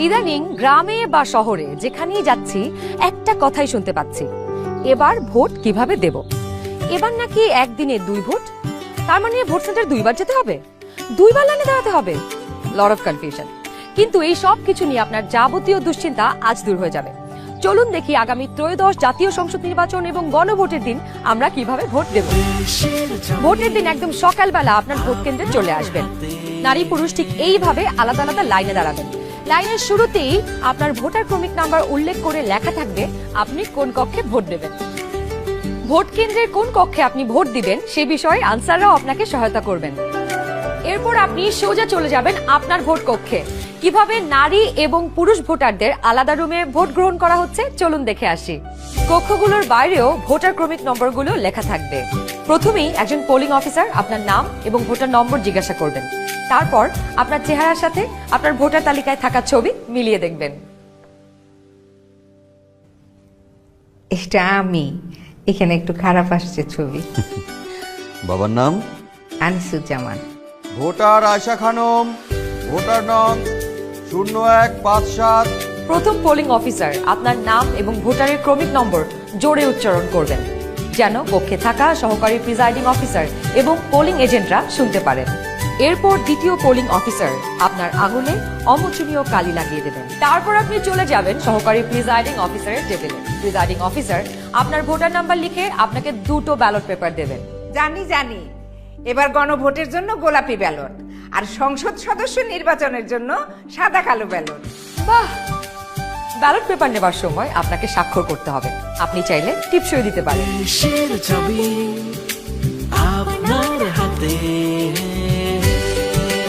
ইদানিং গ্রামে বা শহরে যেখানেই যাচ্ছি একটা কথাই শুনতে পাচ্ছি, এবার ভোট কিভাবে দেব। এবার নাকি একদিনে 2 ভোট, তার মানে ভোট সেন্টার 2 বার যেতে হবে, 2 বার লাইনে দাঁড়াতে হবে। Lot of confusion. কিন্তু এই সব কিছু নিয়ে আপনার যাবতীয় দুশ্চিন্তা আজ দূর হয়ে যাবে। চলুন দেখি আগামী ত্রয়োদশ জাতীয় সংসদ নির্বাচন এবং গণভোটের দিন আমরা কিভাবে ভোট দেব। ভোটের দিন একদম সকালবেলা আপনার ভোট কেন্দ্রে চলে আসবেন। নারী পুরুষ ঠিক এইভাবে আলাদা আলাদা লাইনে দাঁড়াবেন। লাইনের শুরুতেই আপনার ভোটার ক্রমিক নাম্বার উল্লেখ করে লেখা থাকবে আপনি কোন কক্ষে ভোট দেবেন। ভোট কেন্দ্রের কোন কক্ষে আপনি ভোট দিবেন সে বিষয়ে আনসাররাও আপনাকে সহায়তা করবেন। এরপর আপনি সোজা চলে যাবেন আপনার ভোট কক্ষে। কিভাবে নারী এবং পুরুষ ভোটারদের আলাদা রুমে ভোট গ্রহণ করা হচ্ছে চলুন দেখে আসি। কক্ষগুলোর বাইরেও ভোটার ক্রমিক নম্বরগুলো লেখা থাকবে। প্রথমেই একজন পোলিং অফিসার আপনার নাম এবং ভোটার নম্বর জিজ্ঞাসা করবেন। তারপর আপনার চেহারার সাথে আপনার ভোটার তালিকায় থাকা ছবি মিলিয়ে দেখবেন। এটা আমি, এখানে একটু খারাপ আসছে ছবি। বাবার নাম আনিসুজ্জামান। ভোটার আয়শা খানম, ভোটার নং 0157। প্রথম পোলিং অফিসার আপনার নাম এবং ভোটারের ক্রমিক নম্বর জোরে উচ্চারণ করবেন, যেন কক্ষে থাকা সহকারী প্রিজাইডিং অফিসার এবং পোলিং এজেন্টরা শুনতে পারেন। এরপর দ্বিতীয় পোলিং অফিসার আপনার আঙুলে অমোচনীয় কালি লাগিয়ে দেবেন। তারপর আপনি চলে যাবেন সহকারী প্রিজাইডিং অফিসারের টেবিলে। প্রিজাইডিং অফিসার আপনার ভোটার নাম্বার লিখে আপনাকে 2টো ব্যালট পেপার দেবেন। জানি এবার গণভোটের জন্য গোলাপি ব্যালট আর সংসদ সদস্য নির্বাচনের জন্য সাদা কালো ব্যালট। বাহ! ব্যালট পেপার নেবার সময় আপনাকে স্বাক্ষর করতে হবে। আপনি চাইলে টিপসই দিতে পারেন।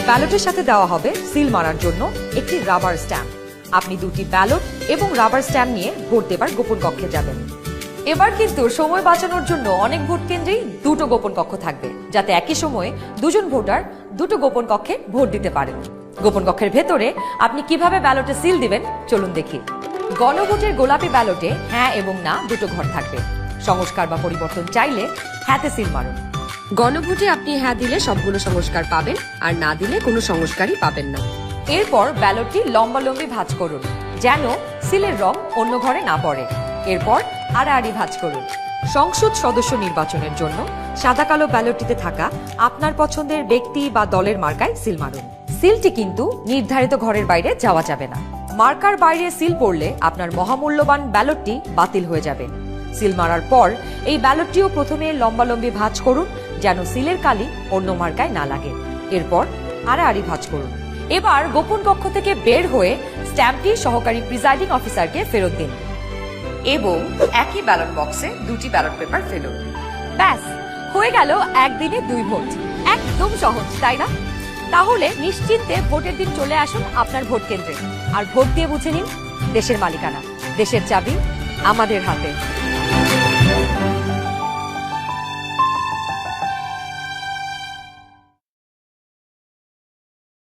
ব্যালটের সাথে দেওয়া হবে সিল মারার জন্য একটি রাবার স্ট্যাম্প। আপনি 2টি ব্যালট এবং রাবার স্ট্যাম্প নিয়ে ভোট দেবার গোপন কক্ষে যাবেন। এবার কিন্তু সময় বাঁচানোর জন্য অনেক ভোট কেন্দ্রেই 2টো গোপন কক্ষ থাকবে, যাতে একই সময়ে 2জন ভোটার 2টো গোপন কক্ষে ভোট দিতে পারেন। গোপন কক্ষের ভেতরে আপনি কিভাবে ব্যালটে সিল দিবেন চলুন দেখি। গণভোটের গোলাপি ব্যালটে হ্যাঁ এবং না 2টো ঘর থাকবে। সংস্কার বা পরিবর্তন চাইলে হ্যাঁতে সিল মারুন। গণভোটে আপনি হ্যাঁ দিলে সবগুলো সংস্কার পাবেন, আর না দিলে কোনো সংস্কারই পাবেন না। এরপর ব্যালটটি লম্বালম্বি ভাঁজ করুন, যেন সিলের রং অন্য ঘরে না পড়ে। এরপর আড়াআড়ি ভাঁজ করুন। সংসদ সদস্য নির্বাচনের জন্য সাদা কালো ব্যালটটিতে থাকা আপনার পছন্দের ব্যক্তি বা দলের মার্কায় সিল মারুন। সিলটি কিন্তু নির্ধারিত ঘরের বাইরে যাওয়া যাবে না। মার্কার বাইরে সিল পড়লে আপনার মহামূল্যবান ব্যালটটি বাতিল হয়ে যাবে। সিল মারার পর এই ব্যালটটিও প্রথমে লম্বালম্বি ভাঁজ করুন, যেন সিলের কালি অন্য মার্কায় না লাগে। এরপর আড়াআড়ি ভাঁজ করুন। এবার গোপন কক্ষ থেকে বের হয়ে স্ট্যাম্পটি সহকারী প্রিজাইডিং অফিসারকে ফেরত দিন এবং একই ব্যালট বক্সে 2টি ব্যালট পেপার ফেলুন। ব্যাস, হয়ে গেল একদিনে 2 ভোট। একদম সহজ, তাই না? তাহলে নিশ্চিন্তে ভোটের দিন চলে আসুন আপনার ভোট কেন্দ্রে আর ভোট দিয়ে বুঝে নিন দেশের মালিকানা। দেশের চাবি আমাদের হাতে।